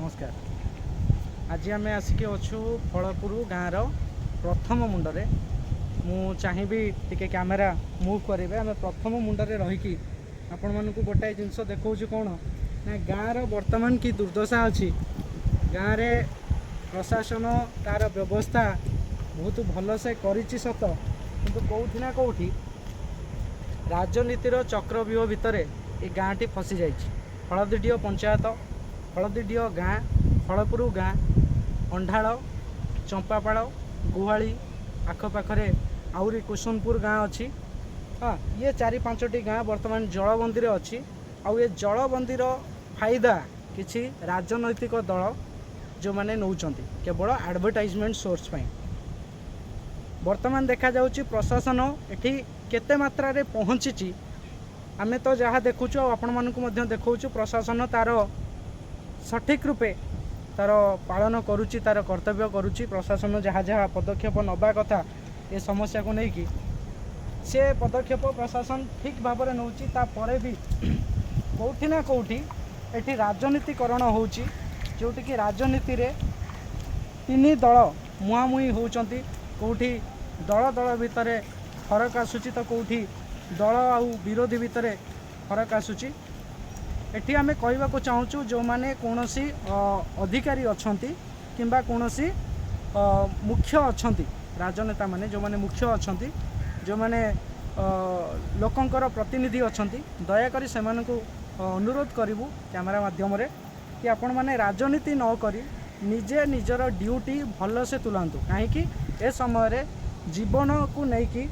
नमस्कार। आज आम आसिक अच्छु फलपुर गाँव प्रथम मुंडे मु चाहिए टी कैमेरा मुव करेंगे आम प्रथम मुंडे रहीकि आपण मानक गोटाए जिनस देखा कौन ना गाँव वर्तमान की दुर्दशा अच्छी। गाँव में प्रशासन तार व्यवस्था बहुत भलसे करिछि सत, किंतु कौटि ना कौटि राजनीतिर चक्रव्यूह भितर ये गाँटी फसी जाइछि। हलदीडीह पंचायत, हलदीडीह गाँ, फलपुर गाँ, अंढाल, चंपापाड़, गुहाली आखपाखे आहुरी कुसुमपुर गाँ अच्छी। हाँ, ये 4-5टी गाँ वर्तमान जलबंदी अच्छी। आउ ये जलबंदीर फायदा किसी राजनैतिक दल जो मैंने नौचंती केवल एडवर्टाइजमेंट सोर्स पाई। वर्तमान देखा जाउची प्रशासन एठी केते मात्रा रे पहुँची आमे तो जहाँ देखुचु आपण मानकु मध्य देखौचु प्रशासन तार सठिक रूपे तार पालन करुच्ची, तार कर्तव्य करुच्ची। प्रशासन जहाँ जहाँ पदक्षेप नबा कथा ए समस्या को लेकिन से पदक्षेप प्रशासन ठीक भाव में नौची। तापर भी कौटि ना कौटि एठी राजनीतिकरण होउची, जोटि कि राजनीति रे तीन दल मुहांमुही होउचंती। कौटि दल दल भितर फरक आसूची तो कौटि दल आउ विरोधी भितर फरक आसूची। एठी आमे कहबा को चाहूचु जो माने कोनोसी अधिकारी अछंती किंबा कोनोसी मुख्य अछंती, राजनेता माने जो माने मुख्य अछंती, जो माने लोकंकर प्रतिनिधि अछंती, दया करी सेमानकु अनुरोध करिवु कैमरा माध्यम रे कि आपण माने राजनीति न करी निजे निजर ड्यूटी भल से तुलांतु। कहीं ए समय रे जीवन को लेकिन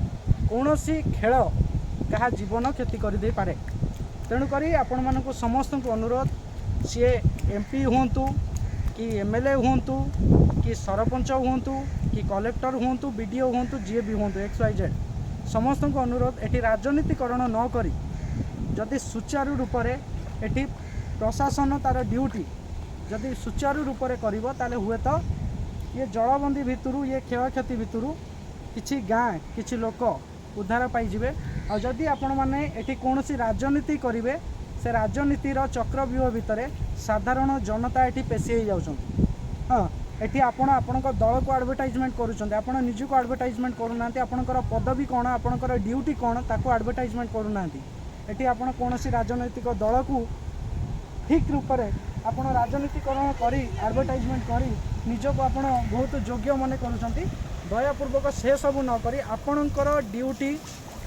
कौनसी खेल क्या जीवन क्षति कर दे पारे। तेणुक आपण मानक समस्त को अनुरोध, सी एमपी हूँ कि एमएलए हूँ कि सरपंच हूँ कि कलेक्टर हूँ, बीडीओ हूँ, जी भी हूँ, XYZ समस्त को अनुरोध एटी राजनीतिकरण न करी जदि सुचारू रूप से एटी प्रशासन तार ड्यूटी जदि सुचारू रूप से करिवो ताले हुए तो ये जलबंदी भितरू ये क्षयक्षति भितरू किछि गाँ किछि लोक उद्धार पाइबे। और जदि आपण माने एठी कोनोसी राजनीति करिवे से राजनीतिर चक्रव्यूह भितर साधारण जनता एठी पेशी हो जाउछन। हाँ, एठी आपण आपणक दल को एडवर्टाइजमेंट करूछन, आपण निज को एडवर्टाइजमेंट करूनांती, आपणकर पदवी कोन, आपणकर ड्यूटी कोन ताको एडवर्टाइजमेंट करूनांती। एठी आपण कोनोसी राजनैतिक दल को ठीक रूप से आपण राजनीतिकरण करी एडवर्टाइजमेंट करी निजको आपण बहुत योग्य मन करूछंती। दयापूर्वक से सब न करी आपणकर ड्यूटी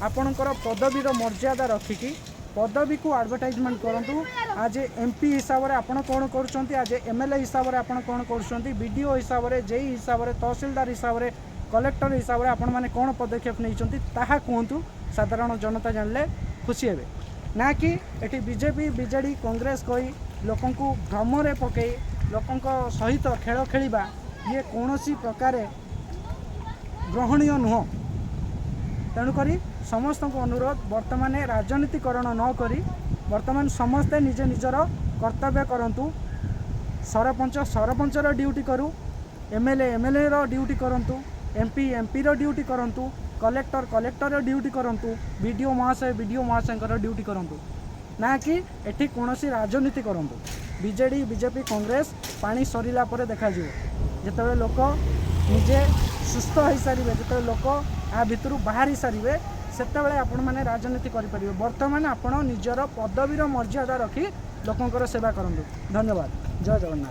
आपणकर पदवीर मर्यादा रखिकी पदवी को एडवर्टाइजमेंट करंतु। आज एमपी हिसाब से आपण कौन करुछंती, आज एमएलए हिसाब से आपण कौन करुछंती, बीडीओ हिसाब से, जेई हिसाब से, तहसीलदार हिसाब से, कलेक्टर हिसाब से आपण माने कौन पदक्षेप नैछंती ताहा कहतु। साधारण जनता जानले खुशी हेबे ना कि एटी बीजेपी बीजेडी कांग्रेस कही लोकं को भ्रम रे पकई लोकं सहित खेल खेलिबा ये कौनसी प्रकार ग्रहणीय नुह। तेणुक समस्त को अनुरोध वर्तमान राजनीतिकरण न करी वर्तमान समस्ते निजे निजर कर्तव्य करंतु। सरपंच सरपंचर ड्यूटी करू, एमएलए एमएलए रो ड्यूटी करंतु, एमपी एमपी रो ड्यूटी करंतु, कलेक्टर कलेक्टर ड्यूटी करंतु, बीडीओ महाशय ड्यूटी करंतु, ना कि एठी कोनोसी राजनीति करंतु। बीजेडी बीजेपी कांग्रेस पानी सरीला परे देखा जिवो। जेतेबेले लोक निजे सुस्थ हो सारे, जो लोक आ भितर बाहरी सारे सेतेबेले आपण माने राजनीति करि परिबे। वर्तमान आपण निजर पदवीर मर्यादा रखी लोकंकर सेवा करंतु। धन्यवाद। जय जगन्नाथ।